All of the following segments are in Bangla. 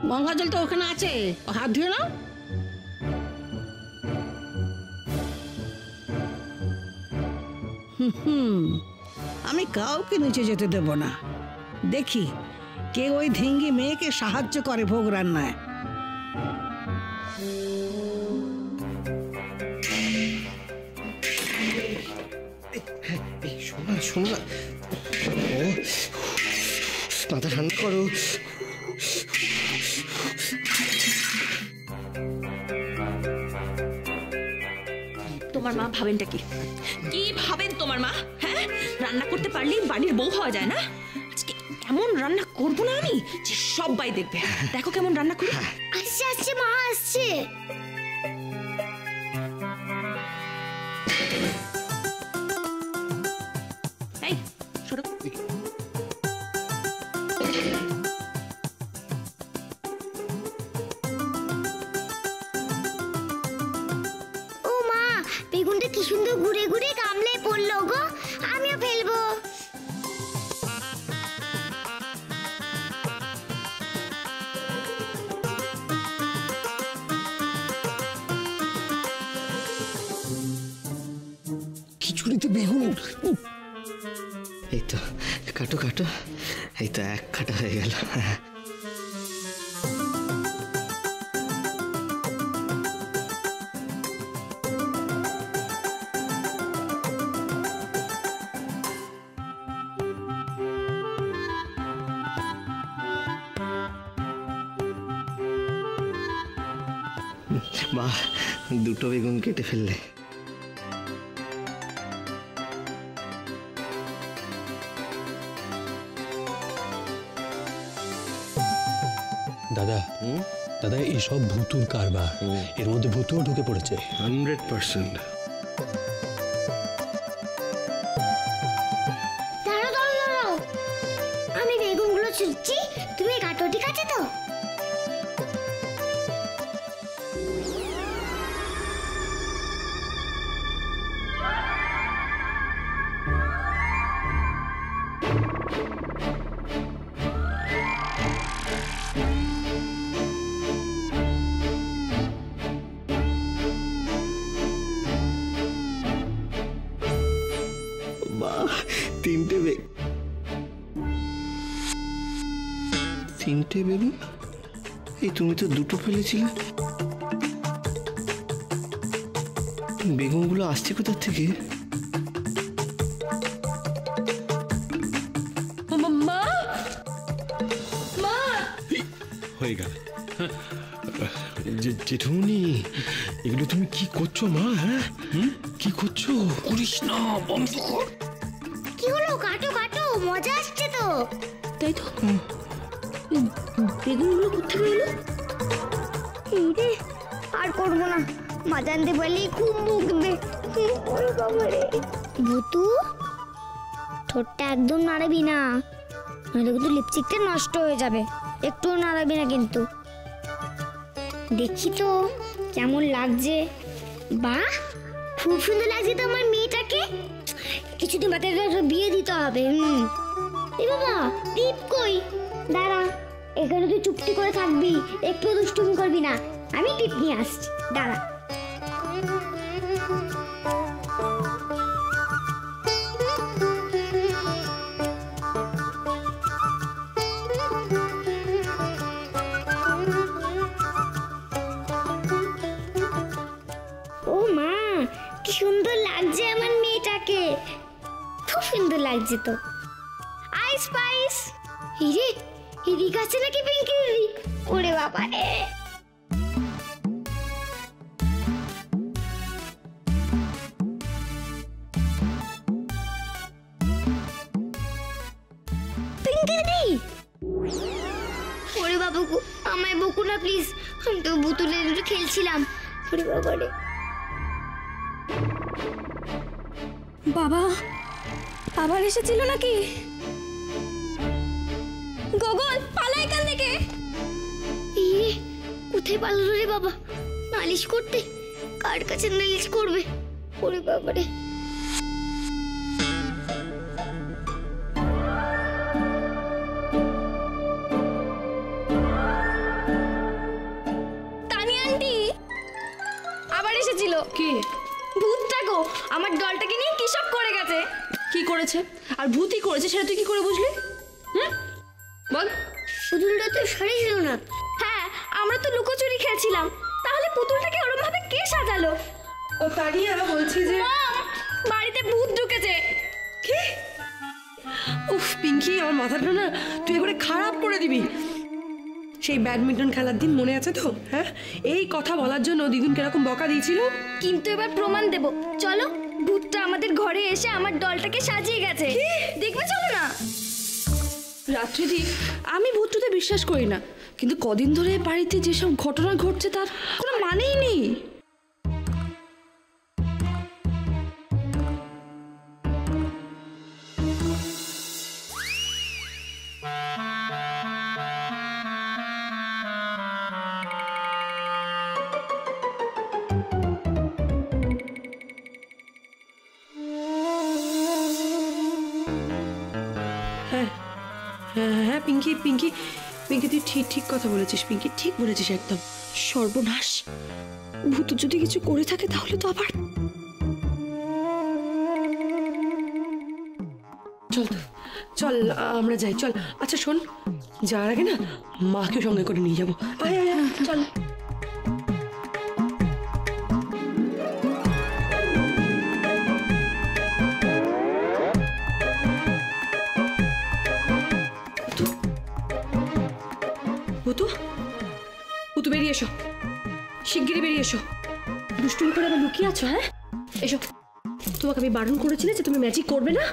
গঙ্গা জল তো ওখানে আছে, হাত ধুয়ে নাও। আমি কাউকে নিচে যেতে দেব না। দেখি কে ওই ধিঙ্গি মেয়েকে সাহায্য করে ভোগ রান্নায়। শোনো, মাথা ঠান্ডা করো। তোমার মা ভাবেনটা কি ভাবেন তোমার মা? হ্যাঁ, রান্না করতে পারলেই বাড়ির বউ হওয়া যায় না? আজকে এমন রান্না করবো না আমি যে সবাই দেখবে। দেখো কেমন রান্না করি। আসছে আসছে মা আসছে। এই সরো। ও মা, বেগুনটা কি সুন্দর ঘুরে ঘুরে গামলায় পড়লো গো, আমিও ফেলবো। খিচুড়িতে বেগুন। এই তো কাটো কাটো, এই তো এক কাটা হয়ে গেল। মা, দুটো বেগুন কেটে ফেললে। দাদা, দাদা এইসব ভুতুর কারবার, এর মধ্যে ভুতুও ঢুকে পড়েছে। 100%। দাঁড়াও দাঁড়াও দাঁড়াও, আমি বেগুনগুলো ছুটছি, তুমি কাটো, ঠিক আছে তো? তিনটে বেগুন? এই তুমি তো দুটো ফেলেছিলে। বেগুনগুলো আসছে কোথা থেকে? মা, মা হয়ে গেল। জেঠুমনি, এগুলো তুমি কি করছো মা? হ্যাঁ, কি করছো? করিস না, বন্ধ কর। কি হলো? কাটো কাটো, মজা আসছে তো। তাই তো, বেগুনগুলো কোথেকে এলো? আর করবো না, মা জানতে পারলে খুব বকবে। ভুতু, ঠোঁটটা একদম নাড়াবি না, নইলে কিন্তু লিপস্টিকটা নষ্ট হয়ে যাবে। একটুও নাড়াবি না কিন্তু। দেখি তো কেমন লাগছে। বাহ, খুব সুন্দর লাগছে তো আমার মেয়েটাকে। কিছুদিন বাদে বিয়ে দিতে হবে। এই বাবা, টিপ কই? দাঁড়া, এখানে তুই চুপটি করে থাকবি, একটু দুষ্টুমি করবি না। আমি টিপ নিয়ে আসছি, দাঁড়া। ও মা, কি সুন্দর লাগছে আমার মেয়েটাকে, খুব সুন্দর লাগছে তো। আইস পাইস। হিরে, হিরি কাছে নাকি পিঙ্কি দিদি? ওরে বাবা রে। পিঙ্কি দিদি, ওরে বাবা গো, আমায় বকো না প্লিজ, আমি তো বুতুলে খেলছিলাম। ওরে বাবা রে। বাবা আবার এসেছিল নাকি? গগন, পালা এখান থেকে। কোথায় পালালো রে বাবা? নালিশ করতে? কার কাছে নালিশ করবে? ওরে বাবা রে। এসেছিল। কে? ভূতটা গো, আমার ডলটাকে নিয়ে কি সব করে গেছে। কি করেছে? আর ভূতই করেছে সেটা তুই কি করে বুঝলি? বল। পুতুলটা তো সরে ছিল না। হ্যাঁ, আমরা তো লুকোচুরি খেলছিলাম, তাহলে পুতুলটাকে ওরকম ভাবে কে সাজালো? ও তারিয়া বলছি যে বাড়িতে ভূত ঢুকেছে। কি? উফ পিঙ্কি, আমার মাথাটা না তুই একবারে খারাপ করে দিবি। সেই ব্যাডমিন্টন খেলার দিন মনে আছে তো? হ্যাঁ, এই কথা বলার জন্য দিদুন কিরকম বকা দিয়েছিল। কিন্তু এবার প্রমাণ দেব, চলো। ভূতটা আমাদের ঘরে এসে আমার ডলটাকে সাজিয়ে গেছে, দেখবে, চলো না। রাত্রিদি, আমি ভূতটাতে বিশ্বাস করি না, কিন্তু কদিন ধরে বাড়িতে যেসব ঘটনা ঘটছে তার কোনো মানেই নেই। হ্যাঁ পিঙ্কি পিঙ্কি পিঙ্কি, তুই ঠিক কথা বলেছিস পিঙ্কি, ঠিক বলেছিস একদম। সর্বনাশ, ভূত যদি কিছু করে থাকে তাহলে তো আবার। চল চল আমরা যাই, চল। আচ্ছা শোন, যাওয়ার আগে না মাকে সঙ্গে করে নিয়ে যাবো। আয় আয় আয়, চল। ভূতু বেরিয়ে এসো, শিগগিরই বেরিয়ে এসো। দুষ্টুমি করে আবার লুকিয়ে আছো? হ্যাঁ, এসো। তোমাকে আমি বারণ করেছি যে তুমি ম্যাজিক করবে না।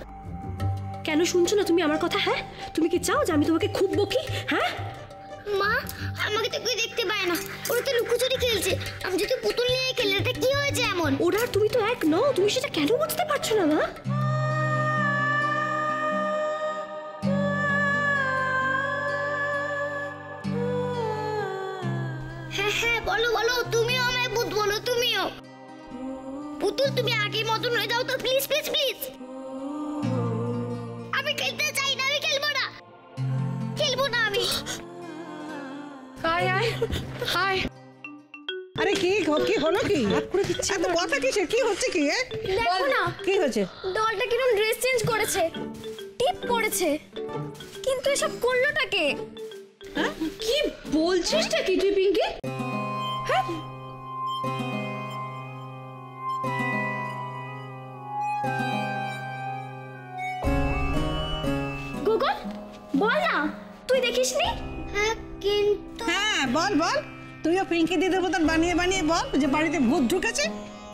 কেন শুনছো না তুমি আমার কথা? হ্যাঁ, তুমি কি চাও যে আমি তোমাকে খুব বকি? হ্যাঁ মা, আমাকে তো কেউ দেখতে পায় না, ওরা তো লুকোচুরি খেলছে। আমি যদি পুতুল নিয়ে খেলে, এটা কি হয়েছে এমন? ওরা আর তুমি তো এক নও, তুমি সেটা কেন বুঝতে পারছো না মা? হ্যাঁ হ্যাঁ, বলো বলো, তুমিও আমায় ভূত বলো, তুমিও। পুতুল, তুমি আগের মতন হয়ে যাও তো, প্লিজ প্লিজ প্লিজ। আমি খেলতে চাই না, আমি খেলবো না, খেলবো না আমি। আয় আয় আয়। আরে কি কি হলো? কি এত কথা কিসের? কি হচ্ছে কি? দেখো না, কি হয়েছে? ডলটা কিরকম ড্রেস চেঞ্জ করেছে, টিপ করেছে, কিন্তু এসব করলোটা কে? কি বলছিসটা কি তুই পিঙ্কি? হ্যাঁ, গুগল, বল না, তুই দেখিসনি? হ্যাঁ, কিন্তু হ্যাঁ বল বল, তুইও পিঙ্কি দিদির মতন বানিয়ে বানিয়ে বল যে বাড়িতে ভূত ঢুকেছে।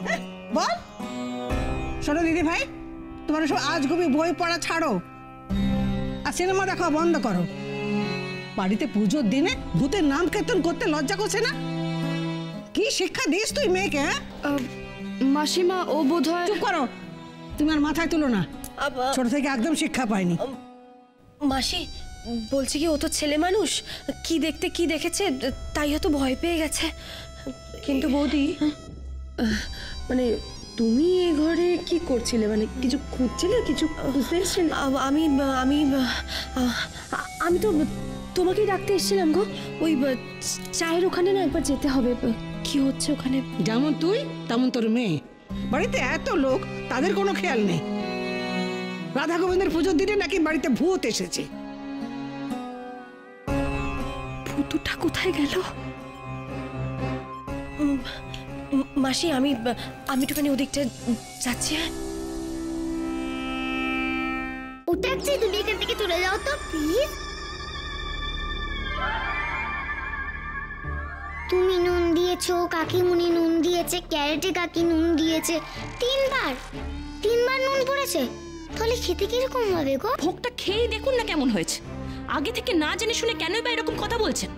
হ্যাঁ, বল। শোনো দিদি ভাই, তোমার সব আজগুবি বই পড়া ছাড়ো আর সিনেমা দেখা বন্ধ করো। বাড়িতে পুজোর দিনে ভূতের নাম কীর্তন করতে লজ্জা করছে না? কি শিক্ষা দিস তুই মেয়েকে? হ্যাঁ, মাসিমা, ও বোধহয়। চুপ করো, তুমি আর মাথায় তুলো না, ছোট থেকে একদম শিক্ষা পাইনি। মাসি বলছি কি, ও তো ছেলে মানুষ, কি দেখতে কি দেখেছে তাই হয়তো ভয় পেয়ে গেছে। কিন্তু বৌদি, মানে তুমি এ ঘরে কি করছিলে? মানে কিছু খুঁজছিলে, কিছু খুঁজতে এসেছিলে? আমি আমি আমি তো তোমাকেই ডাকতে এসেছিলাম গো। ওই চায়ের ওখানে না একবার যেতে হবে, কি হচ্ছে ওখানে। যেমন তুই তেমন তোর মেয়ে, বাড়িতে এত লোক, তাদের কোনো খেয়াল নেই। রাধা গোবিন্দের পুজোর দিনে নাকি বাড়িতে ভূত এসেছে। ভূতটা কোথায় গেল? মাসি, আমি একটুখানি ওদিকটা যাচ্ছি। হ্যাঁ, ওটা একটু তুমি এখান থেকে চলে যাও তো প্লিজ। তুমি নুন দিয়েছো, কাকিমুনি নুন দিয়েছে, ক্যারেটে কাকি নুন দিয়েছে, তিনবার নুন পড়েছে, তাহলে খেতে কিরকম হবে গো? ভোগটা খেয়ে দেখুন না কেমন হয়েছে। আগে থেকে না জেনে শুনে কেন বা এরকম কথা বলছেন?